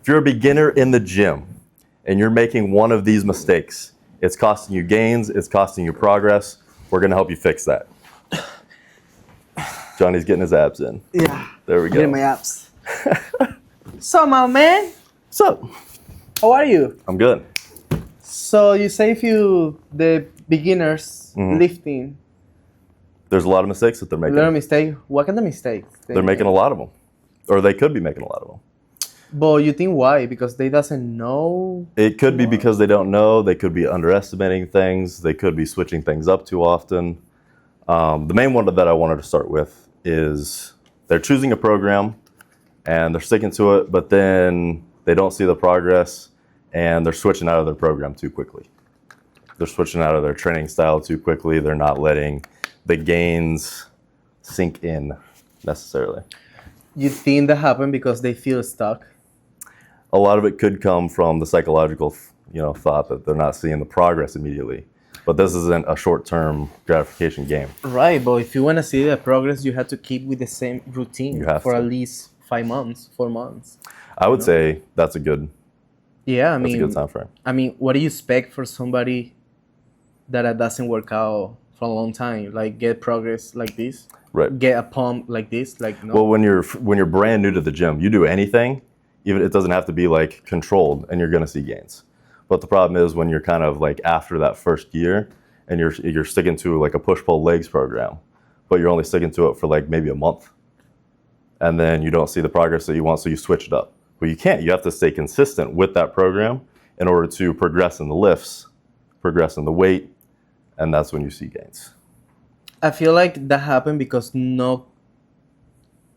If you're a beginner in the gym and you're making one of these mistakes, it's costing you gains, it's costing you progress. We're going to help you fix that. Johnny's getting his abs in. Yeah. There we go. Getting my abs. So, my man, What's up? how are you? I'm good. So, you say the beginners lifting, There's a lot of mistakes that they're making. little mistake. What kind of mistakes? They're making a lot of them. Or they could be making a lot of them. But you think why? Because they doesn't know? It could be because they don't know. They could be underestimating things. They could be switching things up too often. The main one that I wanted to start with is they're choosing a program and they're sticking to it, but then they don't see the progress and they're switching out of their program too quickly. They're switching out of their training style too quickly. They're not letting the gains sink in necessarily. You think that happened because they feel stuck? A lot of it could come from the psychological, thought that they're not seeing the progress immediately. But this isn't a short-term gratification game. Right, but if you want to see the progress, you have to keep with the same routine You have for to. at least 5 months, 4 months. I would say that's a good time frame. I mean, what do you expect for somebody that doesn't work out for a long time? Like get progress like this, Right. get a pump like this, like no. Well, when you're brand new to the gym, you do anything, even it doesn't have to be like controlled, and you're going to see gains. But the problem is when you're kind of like after that first year, and you're sticking to like a push-pull legs program, but you're only sticking to it for like maybe a month, and then you don't see the progress that you want, so you switch it up. Well, you can't. You have to stay consistent with that program in order to progress in the lifts, progress in the weight, and that's when you see gains. I feel like that happened because no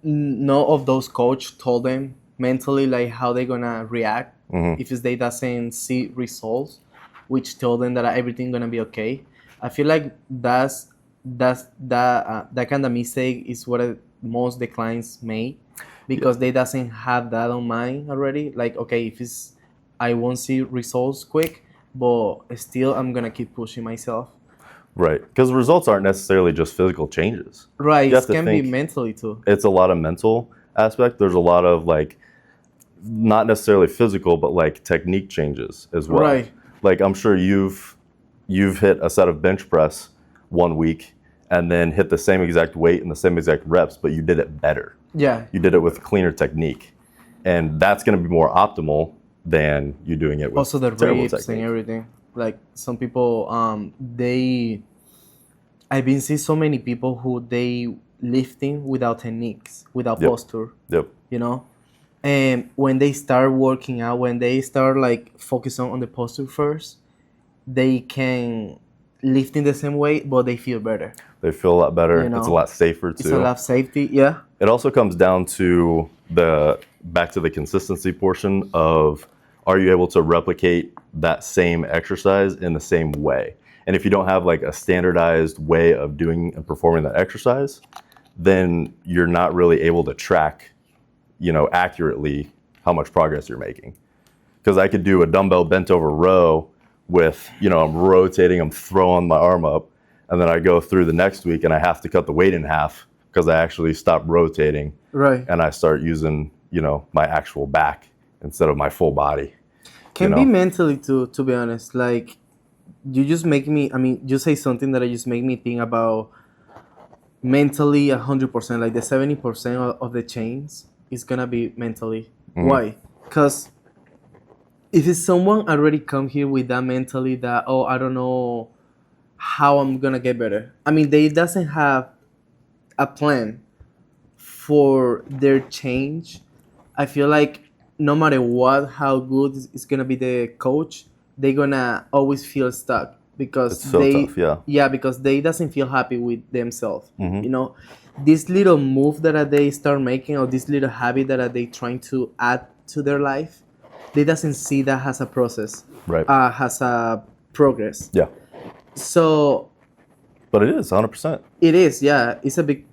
of those coach told them mentally like how they're gonna react if they doesn't see results, which told them that everything gonna be okay. I feel like that kind of mistake is what most the clients make because they doesn't have that on mind already. Like, okay, I won't see results quick, but still I'm gonna keep pushing myself. Right, because the results aren't necessarily just physical changes. Right, You it have to can be think mentally too. it's a lot of mental aspect. There's a lot of like, not necessarily physical, but like technique changes as well. Right. Like I'm sure you've hit a set of bench press 1 week and then hit the same exact weight and the same exact reps, but you did it better. Yeah. You did it with cleaner technique, and that's going to be more optimal than you doing it with Also the terrible reps technique. and everything. Like some people, I've been seeing so many people who they lifting without techniques, without Yep. posture, Yep. And when they start working out, when they start like focusing on the posture first, they can lift in the same way, but they feel better. They feel a lot better. You know, It's a lot safer too. It's a lot of safety, yeah. It also comes down to back to the consistency portion of, are you able to replicate that same exercise in the same way? And if you don't have like a standardized way of doing and performing that exercise, then you're not really able to track, accurately how much progress you're making. Because I could do a dumbbell bent over row with, I'm rotating, I'm throwing my arm up, and then I go through the next week and I have to cut the weight in half because I actually stop rotating. Right. And I start using, my actual back instead of my full body. Can be mentally too, to be honest. Like, you just make me, you say something that just make me think about mentally 100%, like the 70% of the chains is gonna be mentally. Why? Because if it's someone already come here with that mentally that, oh, I don't know how I'm gonna get better. They doesn't have a plan for their change. I feel like no matter what, how good is gonna be the coach, they're gonna always feel stuck because It's so tough, yeah. because they doesn't feel happy with themselves. This little move that they start making, or this little habit that they trying to add to their life, they doesn't see that as a process, Right. Has a progress. Yeah. So But it is 100%. it is, yeah, it's a big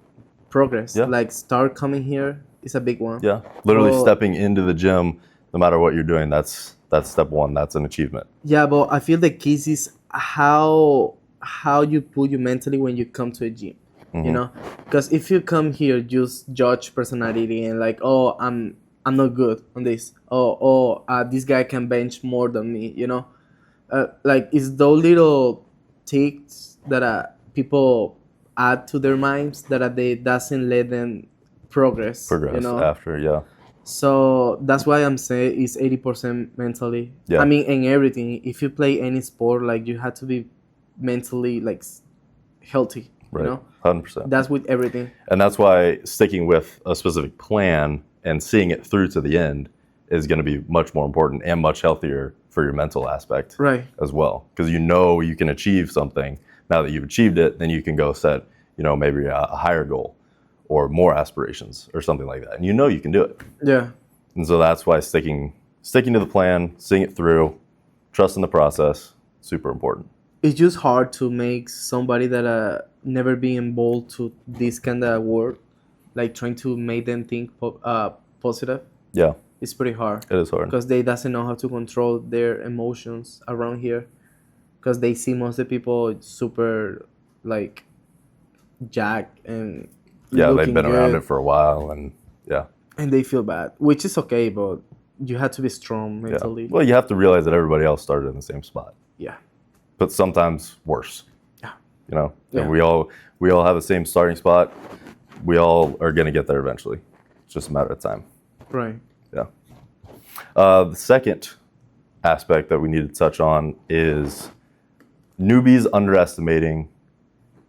progress. Yeah. Like start coming here is a big one. Yeah. Literally Well, stepping into the gym, no matter what you're doing, that's step one. That's an achievement. Yeah, but I feel the key is how you put you mentally when you come to a gym. Because if you come here just judge personality and like, oh, I'm I'm not good on this, or this guy can bench more than me, you know. Like it's those little tics that people add to their minds that they doesn't let them progress, you Progress know. after, yeah. So that's why I'm saying it's 80% mentally. Yeah. I mean, in everything, if you play any sport, like you have to be mentally like healthy, Right. you know. 100%. That's with everything. And that's why sticking with a specific plan and seeing it through to the end is going to be much more important and much healthier for your mental aspect Right. as well. Because you know you can achieve something. Now that you've achieved it, then you can go set, maybe a higher goal or more aspirations or something like that. And you know you can do it. Yeah. And so that's why sticking to the plan, seeing it through, trusting the process, super important. It's just hard to make somebody that never been involved to this kind of work, like trying to make them think positive. Yeah, It's pretty hard it is hard. because they doesn't know how to control their emotions around here, because they see most of the people super like jacked and Yeah, they've looking been around good, it for a while, and yeah. and they feel bad, which is okay, but you have to be strong Yeah. mentally. Well, you have to realize that everybody else started in the same spot, Yeah. but sometimes worse. Yeah. And Yeah. we all have the same starting spot. We all are going to get there eventually. It's just a matter of time. Right. Yeah. The second aspect that we need to touch on is newbies underestimating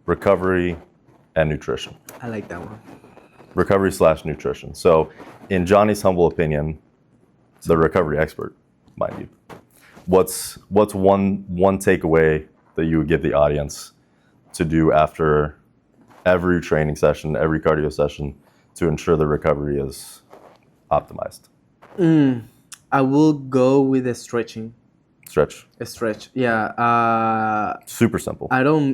recovery and nutrition. I like that one. Recovery/nutrition. So, in Johnny's humble opinion, the recovery expert, mind you, what's one takeaway that you would give the audience to do after every training session, every cardio session, to ensure the recovery is optimized? I will go with the stretching. Stretch. A stretch. Yeah. Super simple.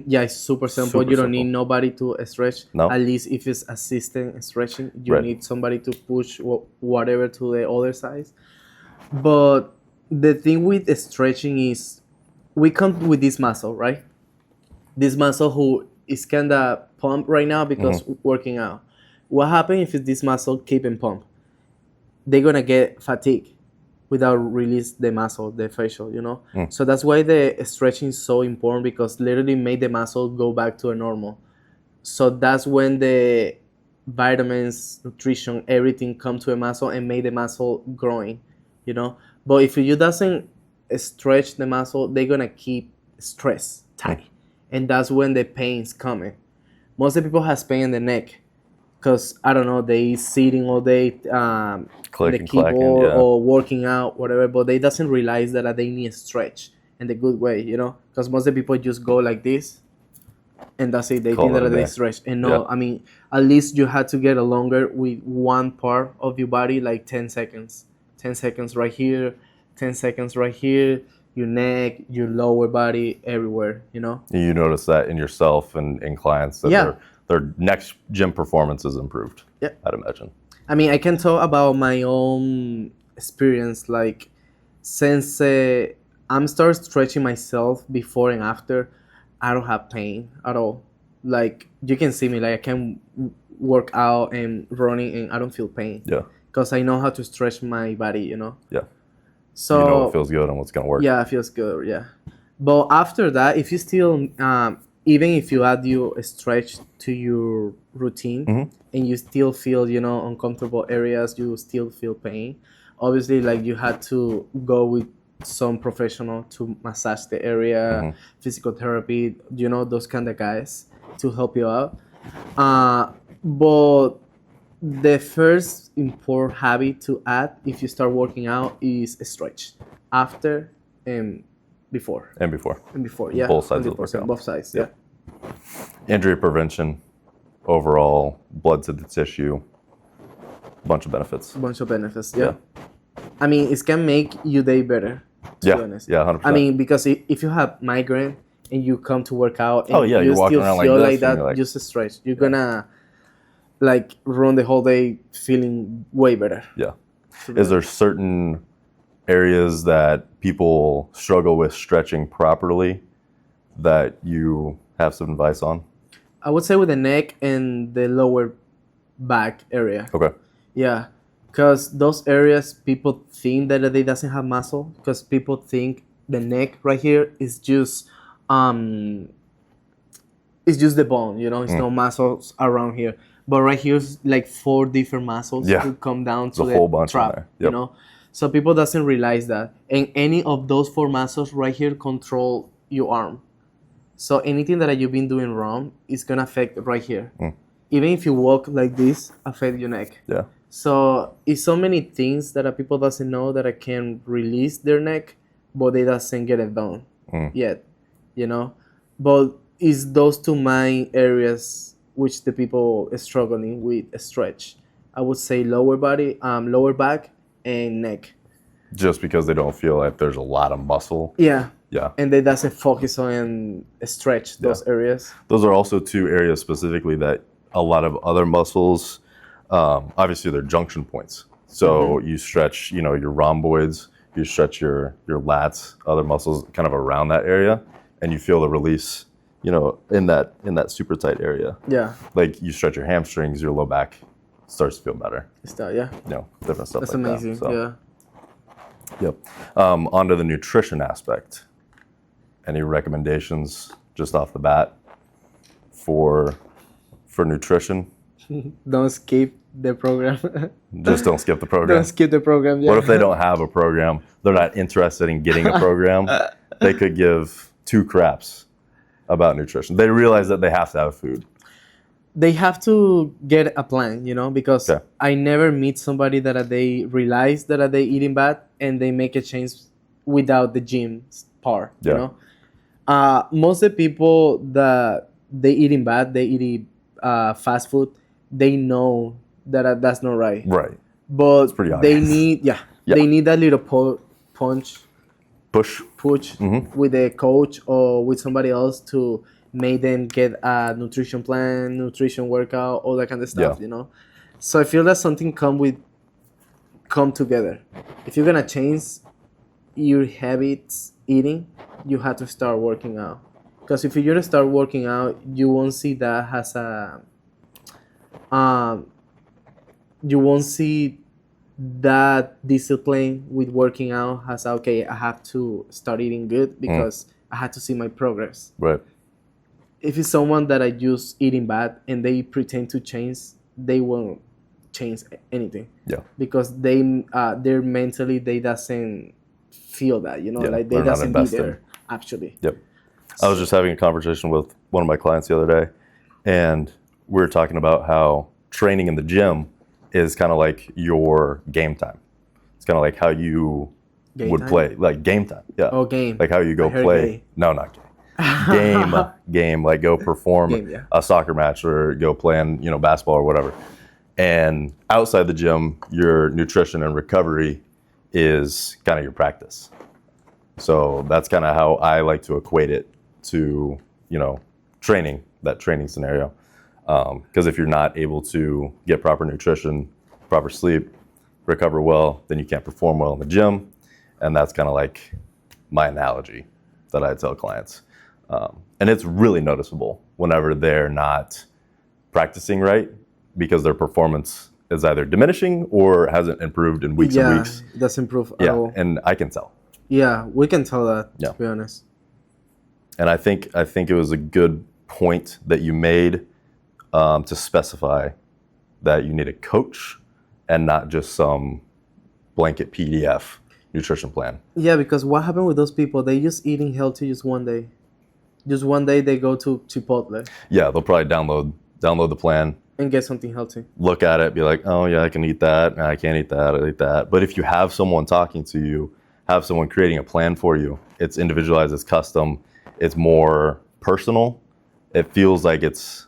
Yeah, it's super simple. Super You don't need simple. nobody to stretch. No. At least if it's assistant stretching, you Right. need somebody to push whatever to the other side. But the thing with the stretching is we come with this muscle, right? This muscle who is kind of pumped right now because working out. What happens if this muscle keep in pump? They're going to get fatigued without release the muscle, the facial, you know? So that's why the stretching is so important, because literally make the muscle go back to a normal. So that's when the vitamins, nutrition, everything come to a muscle and make the muscle growing, you know? But if you doesn't stretch the muscle, they're going to keep stress tight. And that's when the pain's coming. Most of the people has pain in the neck because, I don't know, they sitting all day, the Clicking, keyboard clacking, yeah. or working out, whatever, but they doesn't realize that they need a stretch in the good way, you know? Because most of the people just go like this, and that's it. They Call think it that a they day. stretch. And no, Yeah. I mean, at least you had to get a longer with one part of your body, like 10 seconds. 10 seconds right here, 10 seconds right here, your neck, your lower body, everywhere, you know? And you notice that in yourself and in clients that Yeah. their next gym performance is improved. Yeah. I'd imagine. I mean, I can talk about my own experience. Like, since I'm start stretching myself before and after, I don't have pain at all. Like, you can see me, like, I can work out and running and I don't feel pain. Yeah. Because I know how to stretch my body, you know? Yeah. So, You know what feels good and what's going to work. yeah, it feels good, yeah. But after that, if you still, even if you add your stretch to your routine and you still feel, you know, uncomfortable areas, you still feel pain, obviously, like, you had to go with some professional to massage the area, physical therapy, you know, those kind of guys to help you out. But the first important habit to add if you start working out is a stretch after and before. And before. And before, yeah. Both sides of the 100%, workout. both sides, Yeah. yeah. Injury prevention, overall, blood to the tissue, bunch of benefits. A bunch of benefits, yeah. I mean, it can make your day better, to Yeah. be honest. Yeah, 100%. I mean, because if you have migraine and you come to work out and Oh, yeah, you you're walking still around like feel this like and that, you're like- just stretch. You're gonna like run the whole day feeling way better. Yeah. Is there certain areas that people struggle with stretching properly that you have some advice on? I would say with the neck and the lower back area. Okay. Yeah, because those areas people think that they doesn't have muscle, because people think the neck right here is just um it's just the bone, you know, it's no muscles around here. But right here's like 4 different muscles Yeah. to come down to There's a the whole bunch in trap, there. you Yep. know. So people doesn't realize that. And any of those 4 muscles right here control your arm. So anything that you've been doing wrong is gonna affect right here. Even if you walk like this, affect your neck. Yeah. So it's so many things that people doesn't know that I can release their neck, but they doesn't get it done yet, you know. But it's those 2 main areas which the people is struggling with stretch. I would say lower back, and neck. Just because they don't feel like there's a lot of muscle. Yeah. Yeah. And they doesn't focus on stretch those areas. Those are also 2 areas specifically that a lot of other muscles, obviously they're junction points. So you stretch, you know, your rhomboids, you stretch your lats, other muscles kind of around that area, and you feel the release, you know, in that super tight area. Yeah. Like you stretch your hamstrings, your low back starts to feel better. It's that, yeah. You know, different stuff That's like amazing. that. So, Yeah. Yep. Onto the nutrition aspect. Any recommendations just off the bat for nutrition? Don't skip the program. Just don't skip the program. Don't skip the program. Yeah. What if they don't have a program? They're not interested in getting a program. They could give 2 craps about nutrition. They realize that they have to have food. They have to get a plan, you know, because Okay. I never meet somebody that they realize that they eating bad and they make a change without the gym part, Yeah. you know. Most of the people that they eating bad, they eat fast food, they know that that's not right. Right. But pretty they obvious. need, Yeah. they need that little push Push. with a coach or with somebody else to make them get a nutrition plan, nutrition workout, all that kind of stuff, Yeah. you know. So I feel that something come together. If you're gonna change your habits eating, you have to start working out. Because if you're gonna start working out, you won't see that as a you won't see that discipline with working out as okay, I have to start eating good because I had to see my progress. Right. If it's someone that I just eating bad and they pretend to change, they won't change anything. Yeah. Because they're mentally they doesn't feel that, you know, Yeah, like they they're not doesn't be invested. there actually. Yep. I was just having a conversation with one of my clients the other day, and we were talking about how training in the gym is kind of like your game time. It's kind of like how you Game would time? play, like game time. Yeah. Oh, game. Like how you go I heard play. gay. No, not gay. Game, like go perform Game, yeah. a soccer match or go play in, you know, basketball or whatever. And outside the gym, your nutrition and recovery is kind of your practice. So that's kind of how I like to equate it to, you know, training, that training scenario. Because if you're not able to get proper nutrition, proper sleep, recover well, then you can't perform well in the gym. And that's kind of like my analogy that I tell clients. And it's really noticeable whenever they're not practicing right because their performance is either diminishing or hasn't improved in weeks and weeks. It doesn't improve at Yeah, all. and I can tell. Yeah, we can tell that, Yeah. to be honest. And I think it was a good point that you made to specify that you need a coach and not just some blanket PDF nutrition plan. Yeah, because what happened with those people, they just eating healthy just one day. Just one day they go to Chipotle Yeah, they'll probably download the plan, and get something healthy. look at it, be like, oh yeah, I can eat that. No, I can't eat that. I eat that. But if you have someone talking to you, have someone creating a plan for you, it's individualized, it's custom, it's more personal. It feels like it's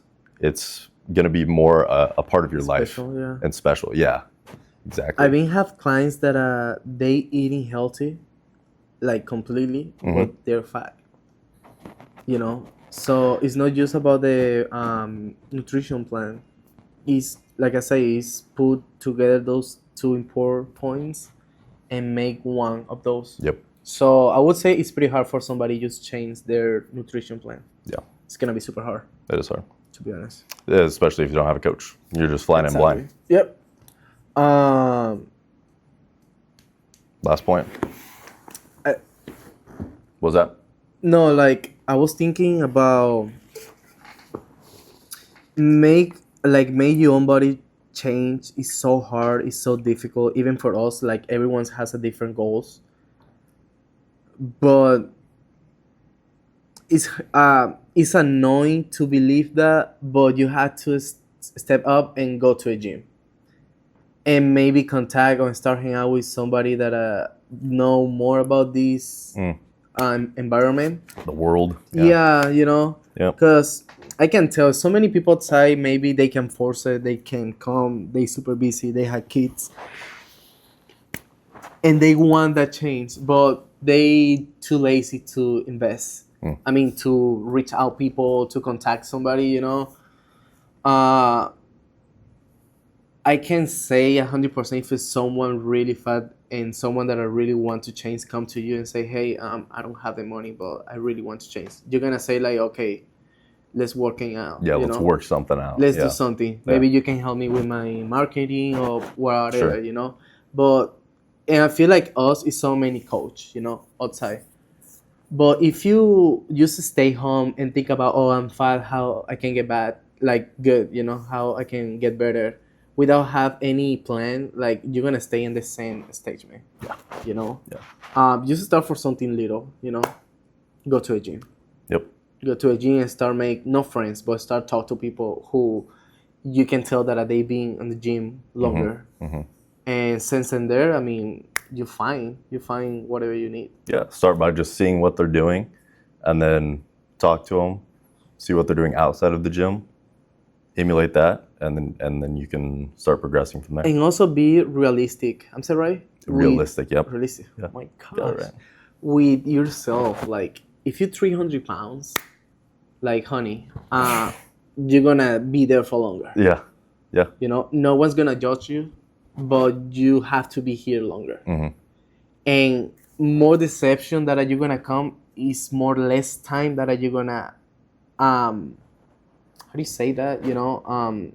going to be more a part of your Special, life yeah. and special. Yeah, exactly. I mean, have clients that they eating healthy, like completely, but they're fat. You know, so it's not just about the nutrition plan. It's like I say, it's put together those 2 important points and make one of those. Yep. So I would say it's pretty hard for somebody just change their nutrition plan. Yeah, It's gonna be super hard, it is hard. to be honest. Yeah, especially if you don't have a coach. You're just flying in blind. Yep. Um, Last point. I, What was that? no, like I was thinking about make make your own body change is so hard. It's so difficult, even for us. Like everyone has a different goals, but it's annoying to believe that. But you had to step up and go to a gym and maybe contact or start hanging out with somebody that know more about this environment. The world. Yeah, you know, Yep. because I can tell so many people outside maybe they can force it, they can come, they super busy, they have kids, and they want that change, but they too lazy to invest. I mean, to reach out people, to contact somebody, you know. I can say 100% if it's someone really fat and someone that I really want to change come to you and say, hey, I don't have the money, but I really want to change. You're gonna say like, okay, let's working out. Yeah, you let's know? work something out. Let's Yeah. do something. Maybe you can help me with my marketing or whatever, Sure. you know. But and I feel like us is so many coach, you know, outside. But if you just stay home and think about, oh, I'm fat, how I can get bad, like good, you know, how I can get better, without have any plan, like you're gonna stay in the same stage, man. Yeah. You know. Yeah. Just start for something little, you know. Go to a gym. Yep. Go to a gym and start make no friends, but start talk to people who you can tell that they been in the gym longer. Mm-hmm. And since in there, I mean, you find whatever you need. Yeah. Start by just seeing what they're doing, and then talk to them, see what they're doing outside of the gym, emulate that, and then you can start progressing from there. And also be realistic. I'm saying right? Realistic. Yep. Realistic. Yeah. Oh my Got it gosh. right. With yourself, like if you're 300 pounds, like honey, you're gonna be there for longer. Yeah. Yeah. You know, no one's gonna judge you, but you have to be here longer. Mm-hmm. And more deception that you're gonna come is more less time that you're gonna how do you say that, you know,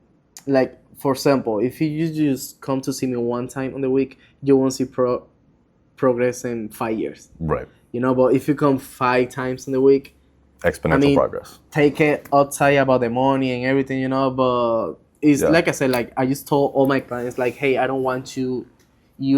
like for example, if you just come to see me one time on the week, you won't see progress in 5 years, Right. you know. But if you come 5 times in the week, Exponential progress. take it outside about the money and everything, you know. But it's like I said, like I just told all my clients, like, hey, I don't want you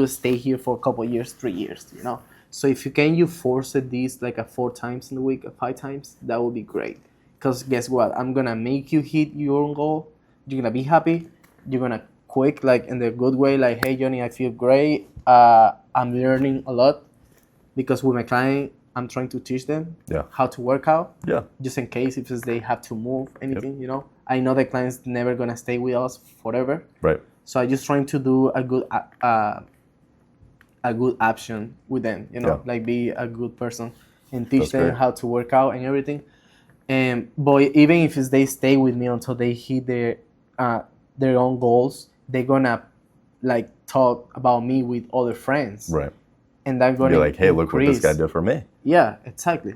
stay here for a couple of years, 3 years, you know. So if you force it this like 4 times in the week, 5 times, that would be great. Because guess what? I'm gonna make you hit your own goal. You're gonna be happy. You're gonna quit like in the good way, like, hey Johnny, I feel great. I'm learning a lot because with my client, I'm trying to teach them how to work out. Yeah. Just in case if they have to move anything, you know. I know the client's never gonna stay with us forever. Right. So I just trying to do a good option with them, you know, like be a good person and teach them how to work out and everything. And but even if they stay with me until they hit their own goals, they're gonna like talk about me with other friends. Right. And they're gonna be like, hey, look what this guy did for me. Yeah, exactly.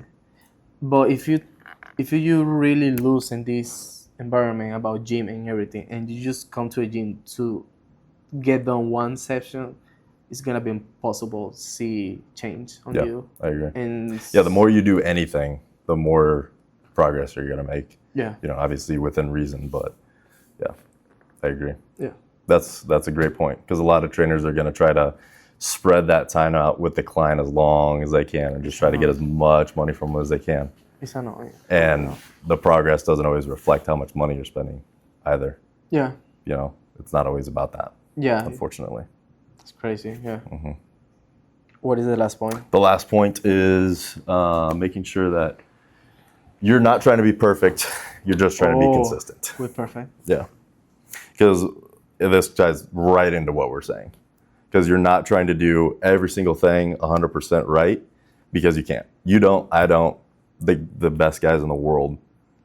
But if you really lose in this environment about gym and everything, and you just come to a gym to get done one session, it's gonna be impossible to see change on you. I agree. And the more you do anything, the more progress you're gonna make. Yeah. You know, obviously within reason, but yeah, I agree. Yeah. That's a great point, because a lot of trainers are gonna try to spread that time out with the client as long as they can and just try to get as much money from them as they can. It's annoying. And the progress doesn't always reflect how much money you're spending either. Yeah. You know, it's not always about that. Yeah. Unfortunately. It's crazy. Yeah. Mm-hmm. What is the last point? The last point is making sure that you're not trying to be perfect. You're just trying to be consistent. We're perfect. Yeah. Because this ties right into what we're saying. Because you're not trying to do every single thing 100% right, because you can't. You don't, I don't. The best guys in the world,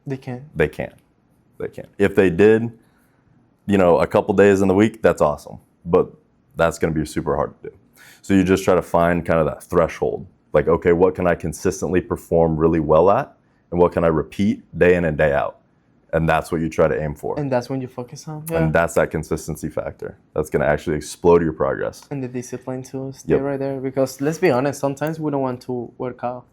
they can. They can't. If they did, you know, a couple days in the week, that's awesome. But that's going to be super hard to do. So you just try to find kind of that threshold. Like, okay, what can I consistently perform really well at? And what can I repeat day in and day out? And that's what you try to aim for. And that's when you focus on. Yeah. And that's that consistency factor. That's going to actually explode your progress. And the discipline to stay right there. Because let's be honest, sometimes we don't want to work out.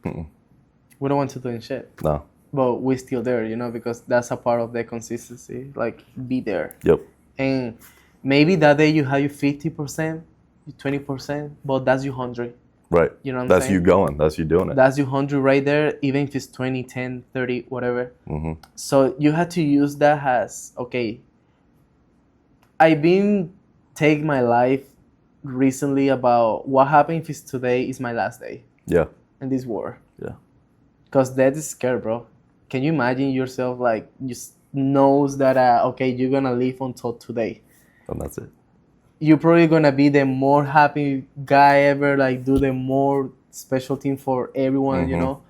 We don't want to do shit. No. But we're still there, you know, because that's a part of the consistency. Like, be there. Yep. And maybe that day you have your 50%, your 20%, but that's your 100. Right. You know what I'm That's saying? you going. That's you doing it. That's your 100 right there, even if it's 20, 10, 30, whatever. Mm-hmm. So you have to use that as, okay, I've been taking my life recently about what happens if today is my last day Yeah. in this war. Yeah. Because that is scary, bro. Can you imagine yourself like just knows that, okay, you're going to live until today. And that's it. You're probably going to be the more happy guy ever, like do the more special thing for everyone, you know?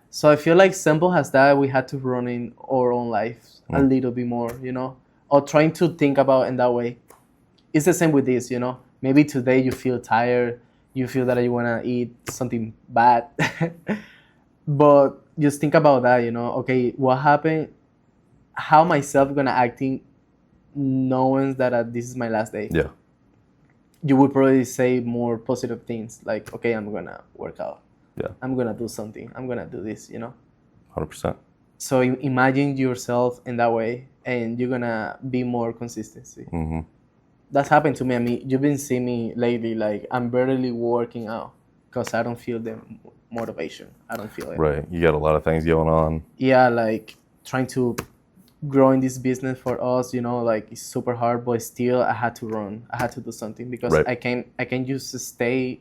So I feel like simple as that, we had to run in our own lives a little bit more, you know? Or trying to think about in that way. It's the same with this, you know? Maybe today you feel tired, you feel that you want to eat something bad. But just think about that, you know? Okay, what happened? How myself going to acting knowing that this is my last day? Yeah. You would probably say more positive things like, okay, I'm going to work out. Yeah. I'm going to do something. I'm going to do this, you know? 100%. So imagine yourself in that way and you're going to be more consistency. Mm-hmm. That's happened to me. I mean, you've been seeing me lately, like I'm barely working out because I don't feel the motivation. I don't feel it. Right. You got a lot of things going on. Yeah, like trying to grow in this business for us, you know, like it's super hard, but still I had to run. I had to do something because Right. I can't just stay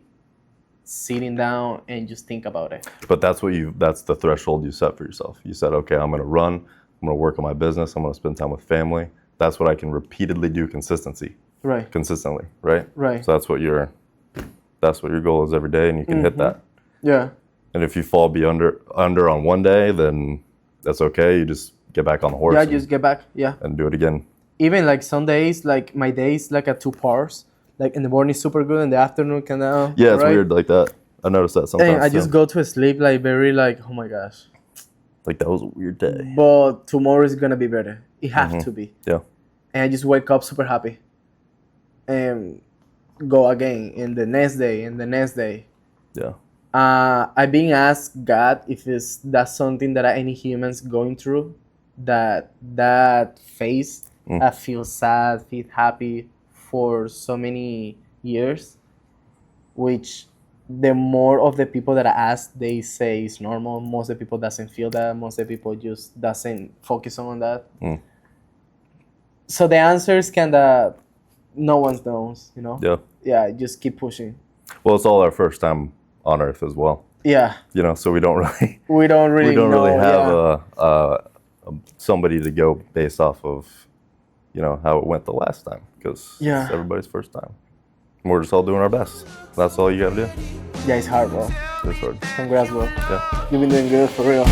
sitting down and just think about it. But that's the threshold you set for yourself. You said, okay, I'm going to run. I'm going to work on my business. I'm going to spend time with family. That's what I can repeatedly do consistently, right? Right. So that's what your goal is every day, and you can hit that. Yeah. And if you fall under on one day, then that's okay. You just get back on the horse. Yeah, just get back. Yeah. And do it again. Even like some days, like my days, like at 2 parts. Like in the morning, super good. In the afternoon, kind of. Yeah, it's weird like that. I noticed that sometimes. And I just go to sleep like very like, oh my gosh. Like that was a weird day. But tomorrow is gonna be better. It has to be. Yeah. And I just wake up super happy. And go again in the next day and the next day. Yeah. I've been asked God if that's something that any humans going through, that phase, I feel sad, feel happy for so many years, which the more of the people that I ask, they say it's normal. Most of the people doesn't feel that. Most of the people just doesn't focus on that. So the answer is kind of no one knows, you know? Yeah. Yeah, just keep pushing. Well, it's all our first time on Earth as well. Yeah. You know, so we don't really know, have somebody to go based off of, you know, how it went the last time, because it's everybody's first time. We're just all doing our best. That's all you gotta do. Yeah, it's hard, bro. It's hard. Congrats, bro. Yeah. You've been doing good, for real.